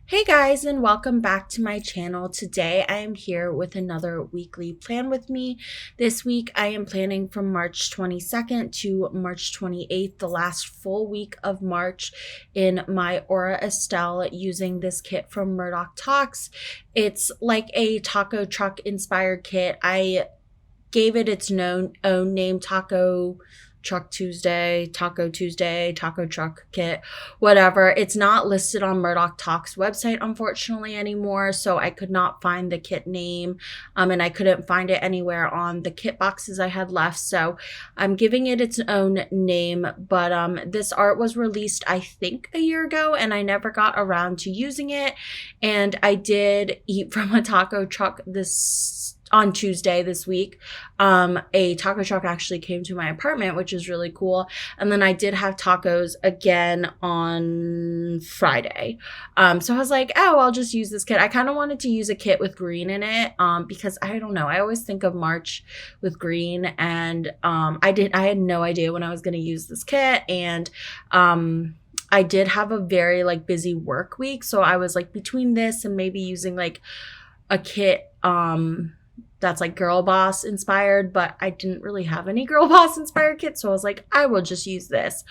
Hey guys, and welcome back to my channel. Today I am here with another weekly plan with me. This week I am planning from March 22nd to March 28th, the last full week of March in my Aura Estelle using this kit from Murdock Talks. It's like a taco truck inspired kit. I gave it its own name, Truck Tuesday, Taco Truck Kit, whatever. It's not listed on Murdock Talks website, unfortunately, anymore, so I could not find the kit name, and I couldn't find it anywhere on the kit boxes I had left, so I'm giving it its own name, but this art was released, I think, a year ago, and I never got around to using it, and I did eat from a taco truck on Tuesday this week. A taco truck actually came to my apartment, which is really cool. And then I did have tacos again on Friday. So I was like, oh, I'll just use this kit. I kind of wanted to use a kit with green in it because I don't know. I always think of March with green, and I had no idea when I was going to use this kit, and I did have a very busy work week, so I was between this and maybe using a kit that's girl boss inspired, but I didn't really have any girl boss inspired kits, so I was like, I will just use this.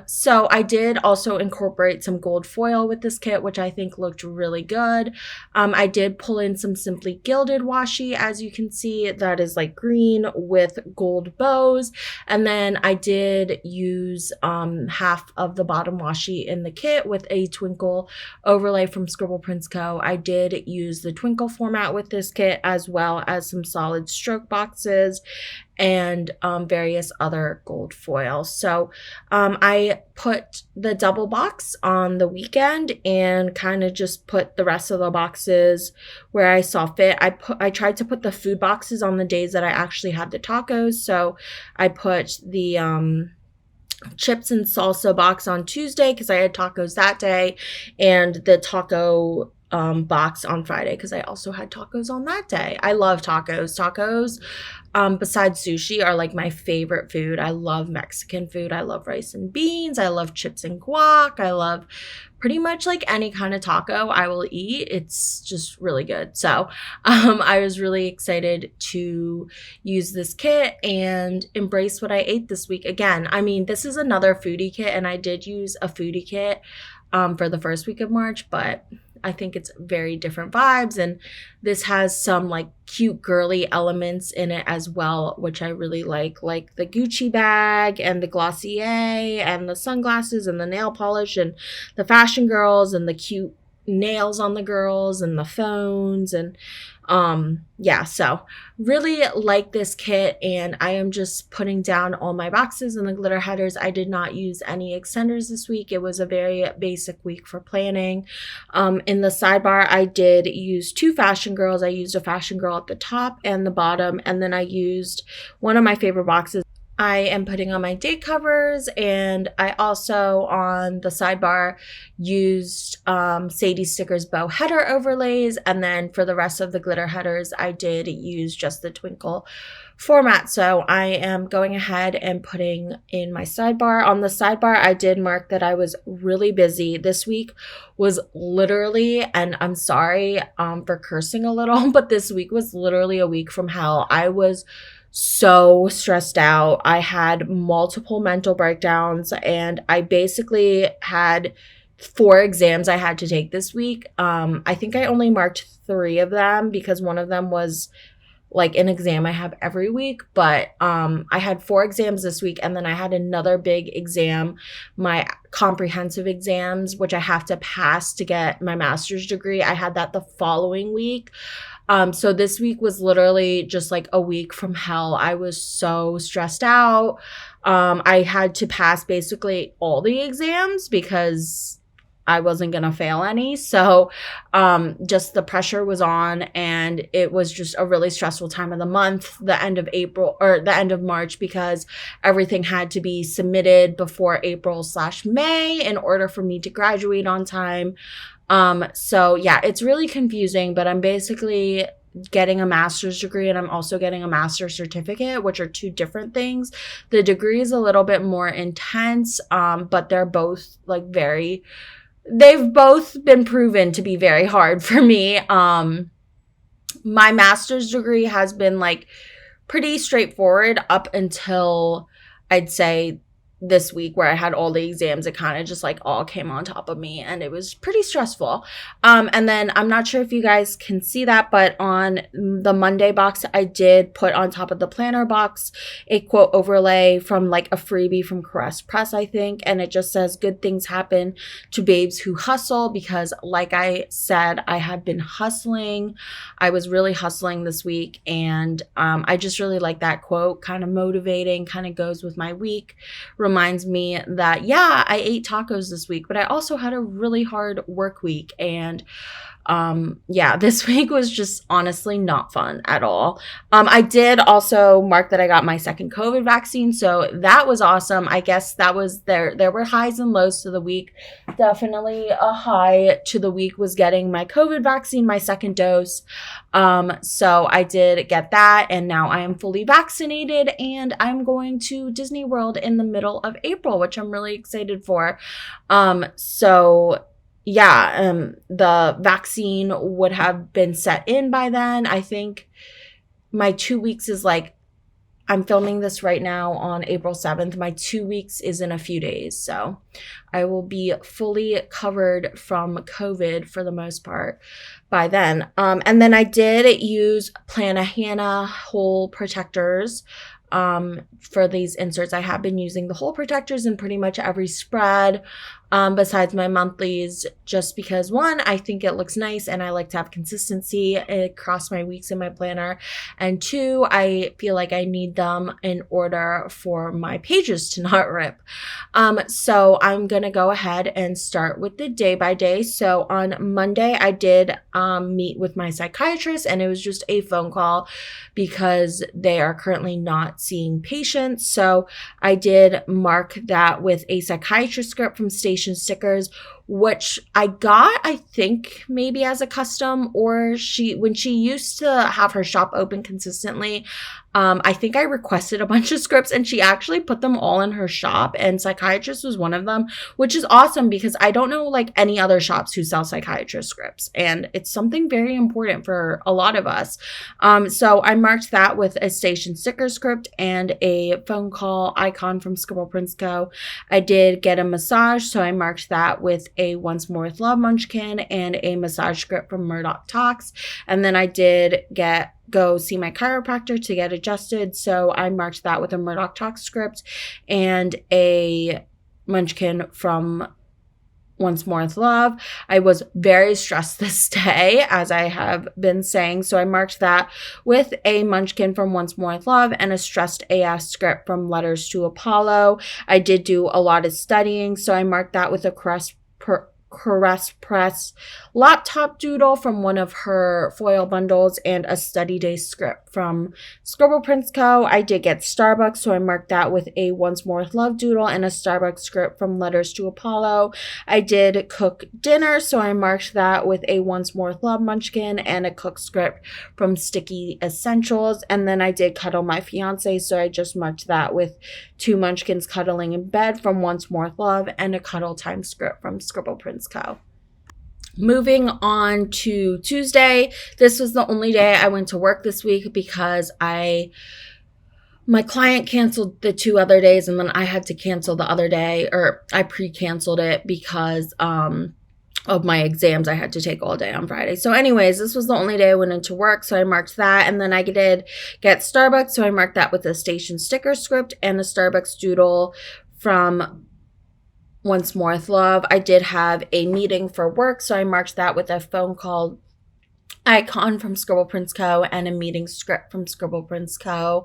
So I did also incorporate some gold foil with this kit, which I think looked really good. I did pull in some Simply Gilded washi, as you can see, that is green with gold bows, and then I did use half of the bottom washi in the kit with a twinkle overlay from Scribble Prints Co. I did use the twinkle format with this kit, as well as some solid stroke boxes and various other gold foil. So I put the double box on the weekend and kind of just put the rest of the boxes where I saw fit. I tried to put the food boxes on the days that I actually had the tacos. So I put the chips and salsa box on Tuesday because I had tacos that day, and the taco box on Friday because I also had tacos on that day. I love tacos. Tacos, besides sushi, are my favorite food. I love Mexican food. I love rice and beans. I love chips and guac. I love pretty much any kind of taco I will eat. It's just really good. So I was really excited to use this kit and embrace what I ate this week. Again, I mean, this is another foodie kit, and I did use a foodie kit for the first week of March, but I think it's very different vibes, and this has some cute girly elements in it as well, which I really like the Gucci bag and the Glossier and the sunglasses and the nail polish and the fashion girls and the cute nails on the girls and the phones, and yeah, so really like this kit, and I am just putting down all my boxes and the glitter headers. I did not use any extenders this week. It was a very basic week for planning. In the sidebar, I did use two fashion girls. I used a fashion girl at the top and the bottom, and then I used one of my favorite boxes. I am putting on my date covers, and I also, on the sidebar, used Sadie Sticker's bow header overlays, and then for the rest of the glitter headers, I did use just the twinkle format. So I am going ahead and putting in my sidebar. On the sidebar, I did mark that I was really busy. This week was literally, and I'm sorry for cursing a little, but this week was literally a week from hell. I was so stressed out. I had multiple mental breakdowns, and I basically had 4 exams I had to take this week. I think I only marked 3 of them because one of them was an exam I have every week, but I had 4 exams this week, and then I had another big exam, my comprehensive exams, which I have to pass to get my master's degree. I had that the following week. So this week was literally just a week from hell. I was so stressed out. I had to pass basically all the exams because I wasn't going to fail any. So just the pressure was on, and it was just a really stressful time of the month, the end of April or the end of March, because everything had to be submitted before April/May in order for me to graduate on time. So yeah, it's really confusing, but I'm basically getting a master's degree, and I'm also getting a master's certificate, which are 2 different things. The degree is a little bit more intense, but they're both very they've both been proven to be very hard for me. My master's degree has been like pretty straightforward up until I'd say this week, where I had all the exams. It kind of just like all came on top of me, and it was pretty stressful. And then I'm not sure if you guys can see that, but on the Monday box, I did put on top of the planner box a quote overlay from like a freebie from Caress Press, I think. And it just says, "Good things happen to babes who hustle," because like I said, I have been hustling. I was really hustling this week, and I just really like that quote. Kind of motivating, kind of goes with my week. Reminds me that, yeah, I ate tacos this week, but I also had a really hard work week. And yeah, this week was just honestly not fun at all. I did also mark that I got my second COVID vaccine, so that was awesome. I guess that was there were highs and lows to the week. Definitely a high to the week was getting my COVID vaccine, my second dose. So I did get that, and now I am fully vaccinated, and I'm going to Disney World in the middle of April, which I'm really excited for. So yeah, the vaccine would have been set in by then. I think my 2 weeks is like, I'm filming this right now on April 7th. My 2 weeks is in a few days. So I will be fully covered from COVID for the most part by then. And then I did use Plannahannah hole protectors for these inserts. I have been using the hole protectors in pretty much every spread, besides my monthlies, just because, one, I think it looks nice and I like to have consistency across my weeks in my planner, and two, I feel like I need them in order for my pages to not rip. So I'm gonna go ahead and start with the day by day. So on Monday, I did meet with my psychiatrist, and it was just a phone call because they are currently not seeing patients. So I did mark that with a psychiatrist script from Station Stickers, which I got, I think, maybe as a custom, or when she used to have her shop open consistently, I think I requested a bunch of scripts, and she actually put them all in her shop, and psychiatrist was one of them, which is awesome because I don't know like any other shops who sell psychiatrist scripts, and it's something very important for a lot of us. So I marked that with a Station Sticker script and a phone call icon from Scribble Prints Co. I did get a massage, so I marked that with a Once More with Love munchkin and a massage script from Murdock Talks. And then I did go see my chiropractor to get adjusted, so I marked that with a Murdock Talks script and a munchkin from Once More with Love. I was very stressed this day, as I have been saying, so I marked that with a munchkin from Once More with Love and a Stressed AF script from Letters to Apollo. I did do a lot of studying, so I marked that with a Caress Press laptop doodle from one of her foil bundles and a study day script from Scribble Prints Co. I did get Starbucks, so I marked that with a Once More with Love doodle and a Starbucks script from Letters to Apollo. I did cook dinner, so I marked that with a Once More with Love munchkin and a cook script from Sticky Essentials. And then I did cuddle my fiance, so I just marked that with 2 munchkins cuddling in bed from Once More with Love and a cuddle time script from Scribble Prints Co. Moving on to Tuesday, this was the only day I went to work this week because my client canceled the 2 other days, and then I had to cancel the other day, or I pre-canceled it because of my exams I had to take all day on Friday. So anyways, this was the only day I went into work, so I marked that. And then I did get Starbucks, so I marked that with a Station Sticker script and a Starbucks doodle from Once More with Love. I did have a meeting for work, so I marked that with a phone call icon from Scribble Prints Co. and a meeting script from Scribble Prints Co.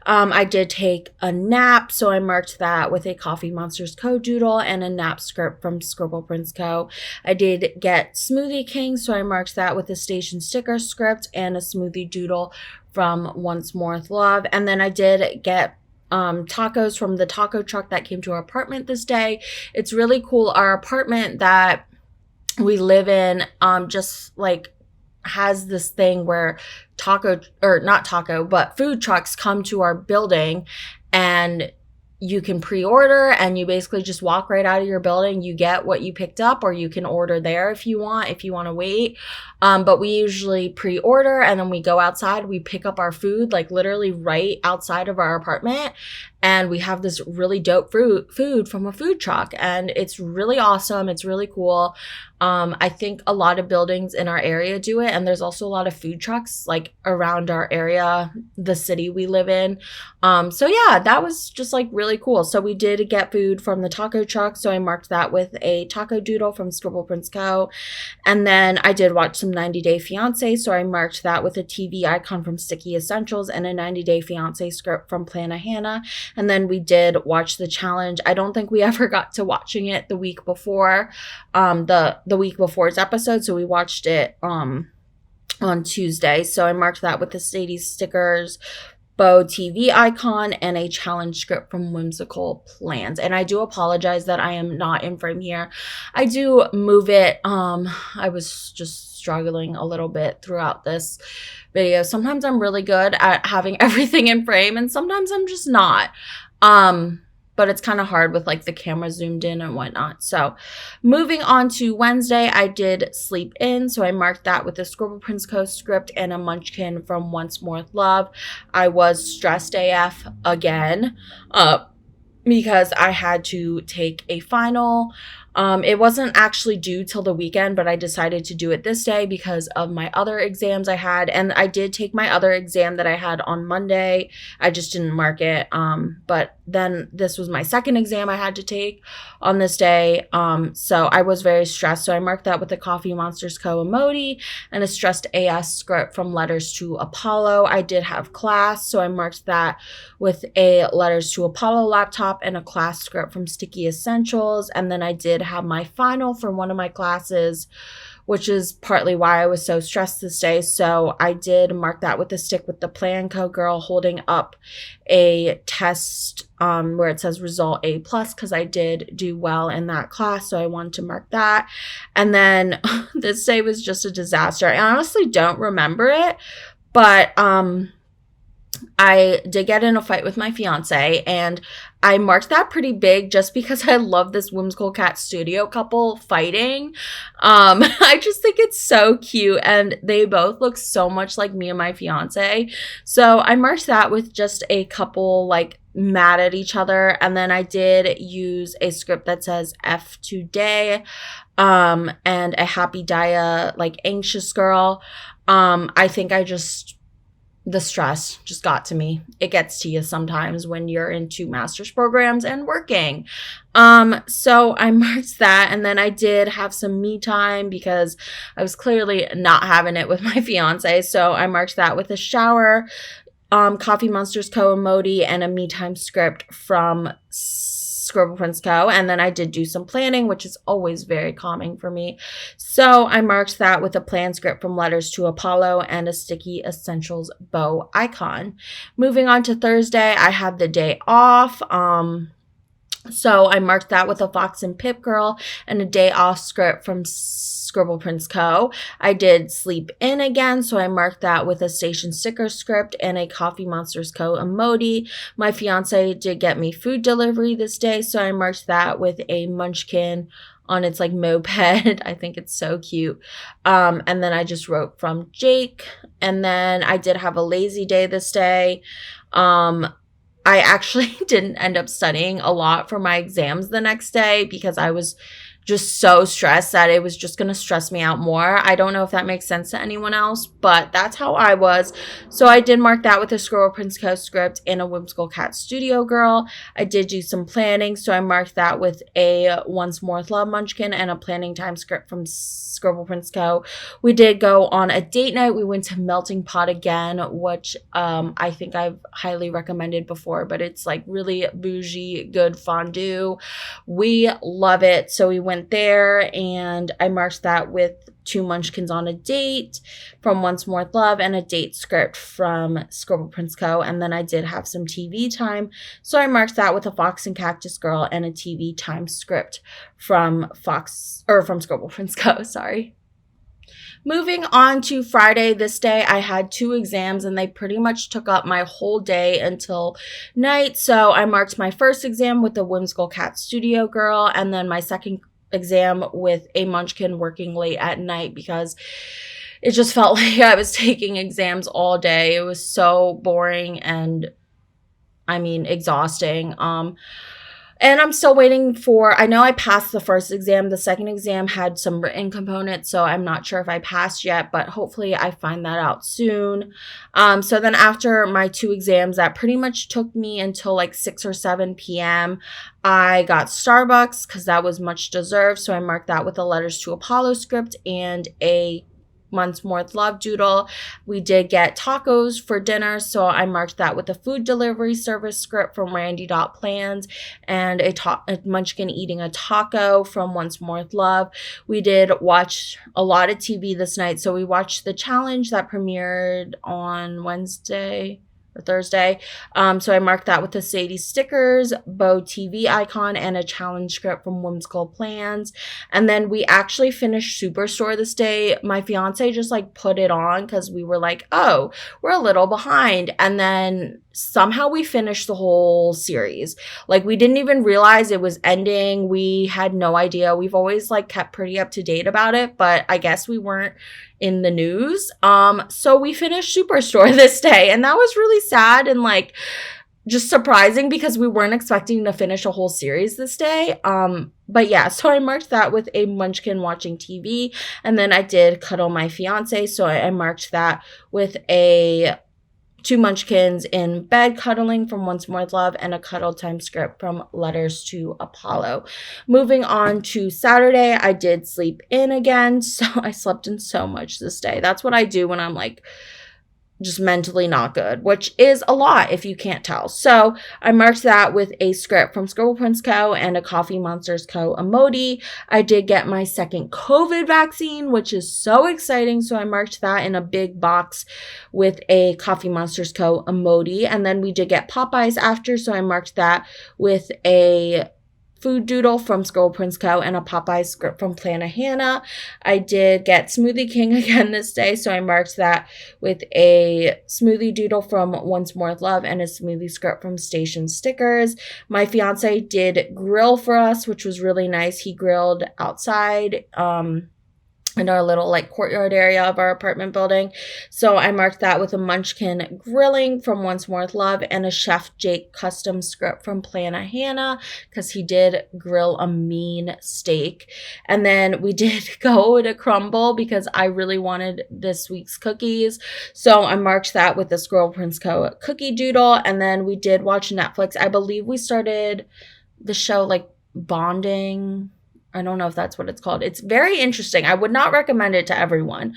I did take a nap, so I marked that with a Coffee Monsters Co. doodle and a nap script from Scribble Prints Co. I did get Smoothie King, so I marked that with a Station Sticker script and a smoothie doodle from Once More with Love. And then I did get tacos from the taco truck that came to our apartment this day. It's really cool. Our apartment that we live in just like has this thing where food trucks come to our building, and you can pre-order, and you basically just walk right out of your building. You get what you picked up, or you can order there if you want to wait. But we usually pre-order, and then we go outside, we pick up our food, like literally right outside of our apartment. And we have this really dope food from a food truck, and it's really awesome. It's really cool. I think a lot of buildings in our area do it, and there's also a lot of food trucks like around our area, the city we live in. So yeah, that was just like really cool. So we did get food from the taco truck, so I marked that with a taco doodle from Scribble Prints Co. And then I did watch some 90 Day Fiance, so I marked that with a TV icon from Sticky Essentials and a 90 Day Fiance script from Plana Hannah. And then we did watch the challenge. I don't think we ever got to watching it the week before, the week before's episode. So we watched it on Tuesday. So I marked that with the Sadie stickers, Bow TV icon, and a challenge script from Whimsical Plans. And I do apologize that I am not in frame here. I do move it. I was just struggling a little bit throughout this video. Sometimes I'm really good at having everything in frame, and sometimes I'm just not. But it's kind of hard with like the camera zoomed in and whatnot. So moving on to Wednesday, I did sleep in. So I marked that with a Scribble Prints Co. script and a munchkin from Once More with Love. I was stressed AF again because I had to take a final. It wasn't actually due till the weekend, but I decided to do it this day because of my other exams I had. And I did take my other exam that I had on Monday. I just didn't mark it. But then this was my second exam I had to take on this day. So I was very stressed. So I marked that with the Coffee Monsters Co. emoji and a stressed AS script from Letters to Apollo. I did have class, so I marked that with a Letters to Apollo laptop and a class script from Sticky Essentials. And then I did have my final from one of my classes, which is partly why I was so stressed this day. So I did mark that with a stick with the Plan Co. girl holding up a test where it says result A+, because I did do well in that class. So I wanted to mark that. And then this day was just a disaster. I honestly don't remember it, but I did get in a fight with my fiance, and I marked that pretty big just because I love this Whimsical Cat Studio couple fighting. I just think it's so cute, and they both look so much like me and my fiance. So I marked that with just a couple like mad at each other. And then I did use a script that says F today, and a Happy Dia like anxious girl. I think the stress just got to me. It gets to you sometimes when you're in 2 master's programs and working. So I marked that, and then I did have some me time because I was clearly not having it with my fiance. So I marked that with a shower, Coffee Monsters Co. emoji, and a me time script from Scribble Prints Co. And then I did do some planning, which is always very calming for me. So I marked that with a plan script from Letters to Apollo and a Sticky Essentials bow icon. Moving on to Thursday, I had the day off. So I marked that with a Fox and Pip girl and a day off script from Scribble Prints Co. I did sleep in again, so I marked that with a station sticker script and a Coffee Monsters Co. emoji. My fiance did get me food delivery this day, so I marked that with a munchkin on its like moped. I think it's so cute. And then I just wrote from Jake. And then I did have a lazy day this day. I actually didn't end up studying a lot for my exams the next day because I was just so stressed that it was just going to stress me out more. I don't know if that makes sense to anyone else, but that's how I was. So I did mark that with a Scribble Prints Co. script and a Whimsical Cat Studio girl. I did do some planning, so I marked that with a Once More with Love munchkin and a planning time script from Scribble Prints Co. We did go on a date night. We went to Melting Pot again, which I think I've highly recommended before, but it's like really bougie, good fondue. We love it. So we went there, and I marked that with 2 munchkins on a date from Once More with Love and a date script from Scribble Prints Co. And then I did have some TV time, so I marked that with a Fox and Cactus girl and a TV time script from Scribble Prints Co. Sorry. Moving on to Friday, this day I had 2 exams and they pretty much took up my whole day until night. So I marked my first exam with the Whimsical Cat Studio Girl, and then my second exam with a Munchkin working late at night because it just felt like I was taking exams all day. It was so boring and exhausting. And I'm still waiting for, I know I passed the first exam. The second exam had some written components, so I'm not sure if I passed yet, but hopefully I find that out soon. So then after my 2 exams, that pretty much took me until like 6 or 7 p.m. I got Starbucks because that was much deserved, so I marked that with a Letters to Apollo script and a Months Worth Love doodle. We did get tacos for dinner, so I marked that with a food delivery service script from Randy.Plans and a Munchkin eating a taco from Once More with Love. We did watch a lot of TV this night, so we watched the challenge that premiered on Wednesday or Thursday. So I marked that with the Sadie stickers, Bo TV icon, and a challenge script from Whimsical Plans. And then we actually finished Superstore this day. My fiance just like put it on because we were like, oh, we're a little behind. And then somehow we finished the whole series. Like, we didn't even realize it was ending. We had no idea. We've always like kept pretty up to date about it, but I guess we weren't in the news. So we finished Superstore this day, and that was really sad and like just surprising because we weren't expecting to finish a whole series this day. But yeah, so I marked that with a Munchkin watching TV, and then I did cuddle my fiance, so I marked that with a 2 Munchkins in bed cuddling from Once More with Love and a cuddle time script from Letters to Apollo. Moving on to Saturday, I did sleep in again. So I slept in so much this day. That's what I do when I'm like just mentally not good, which is a lot if you can't tell. So I marked that with a script from Scribble Prince Co. and a Coffee Monsters Co. emoji. I did get my second COVID vaccine, which is so exciting. So I marked that in a big box with a Coffee Monsters Co. emoji. And then we did get Popeyes after. So I marked that with a food doodle from Scribble Prince Co. and a Popeye script from Plana Hannah. I did get Smoothie King again this day, so I marked that with a smoothie doodle from Once More with Love and a smoothie script from Station Stickers. My fiance did grill for us, which was really nice. He grilled outside, in our little like courtyard area of our apartment building. So I marked that with a Munchkin grilling from Once More with Love and a Chef Jake custom script from Plana Hannah because he did grill a mean steak. And then we did go to Crumble because I really wanted this week's cookies. So I marked that with the Squirrel Prince Co. cookie doodle. And then we did watch Netflix. I believe we started the show like Bonding. I don't know if that's what it's called. It's very interesting. I would not recommend it to everyone.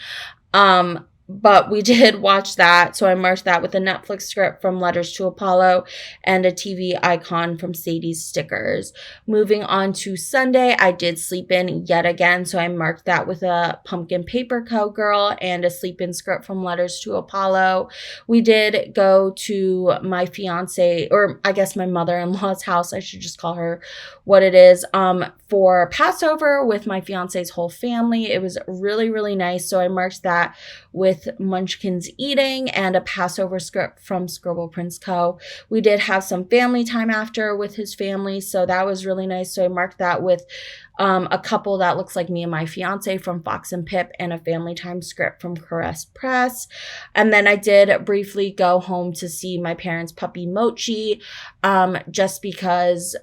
But we did watch that. So I marked that with a Netflix script from Letters to Apollo and a TV icon from Sadie's stickers. Moving on to Sunday, I did sleep in yet again. So I marked that with a Pumpkin Paper Co. girl and a sleep in script from Letters to Apollo. We did go to my fiance, or I guess my mother-in-law's house. I should just call her what it is, for Passover with my fiance's whole family. It was really, really nice. So I marked that with Munchkins eating and a Passover script from Scribble Prince Co. We did have some family time after with his family, so that was really nice. So I marked that with a couple that looks like me and my fiance from Fox and Pip and a family time script from Caress Press. And then I did briefly go home to see my parents' puppy Mochi, just because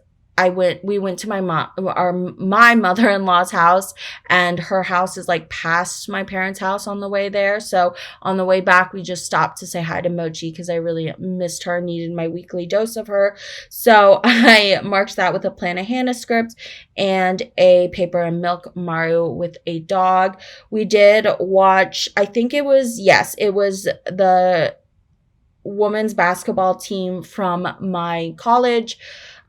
we went to my mother-in-law's house, and her house is like past my parents' house on the way there. So on the way back, we just stopped to say hi to Mochi because I really missed her, needed my weekly dose of her. So I marked that with a Plana Hannah script and a Paper and Milk Mario with a dog. We did watch, I think it was the women's basketball team from my college.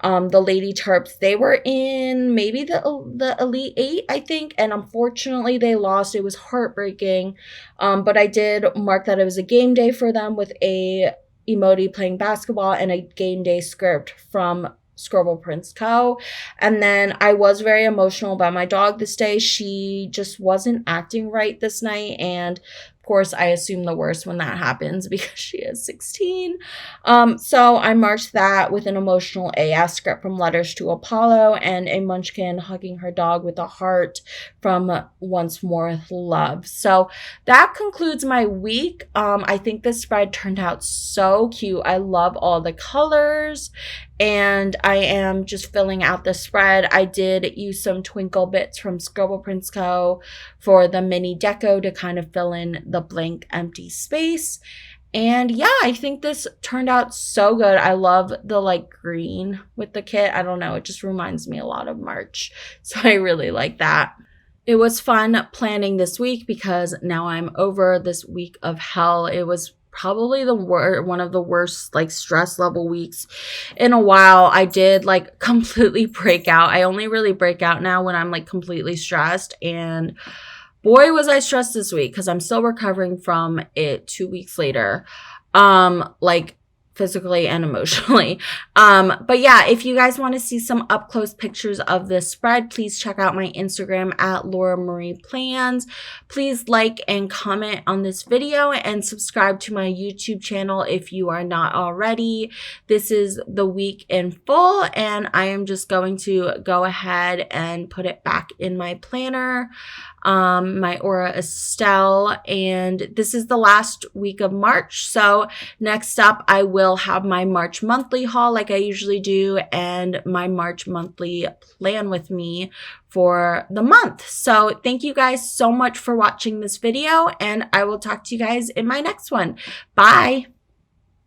The Lady Terps, they were in maybe the Elite Eight, I think, and unfortunately they lost. It was heartbreaking, but I did mark that it was a game day for them with a emoji playing basketball and a game day script from Scribble Prints Co. And then I was very emotional about my dog this day. She just wasn't acting right this night, and of course, I assume the worst when that happens because she is 16. So I marked that with an emotional AF script from Letters to Apollo and a munchkin hugging her dog with a heart from Once More with Love. So that concludes my week. I think this spread turned out so cute. I love all the colors, and I am just filling out the spread. I did use some twinkle bits from Scribble Prints Co. for the mini deco to kind of fill in the blank empty space. And yeah, I think this turned out so good. I love the like green with the kit. I don't know, it just reminds me a lot of March. So I really like that. It was fun planning this week because now I'm over this week of hell. It was probably one of the worst like stress level weeks in a while. I did like completely break out. I only really break out now when I'm like completely stressed, and boy was I stressed this week because I'm still recovering from it 2 weeks later, like physically and emotionally. But yeah, if you guys want to see some up close pictures of this spread, please check out my Instagram at Laura Marie Plans. Please like and comment on this video and subscribe to my YouTube channel if you are not already. This is the week in full, and I am just going to go ahead and put it back in my planner, my Aura Estelle, and this is the last week of March. So next up, I will have my March monthly haul like I usually do, and my March monthly plan with me for the month. So thank you guys so much for watching this video, and I will talk to you guys in my next one. Bye.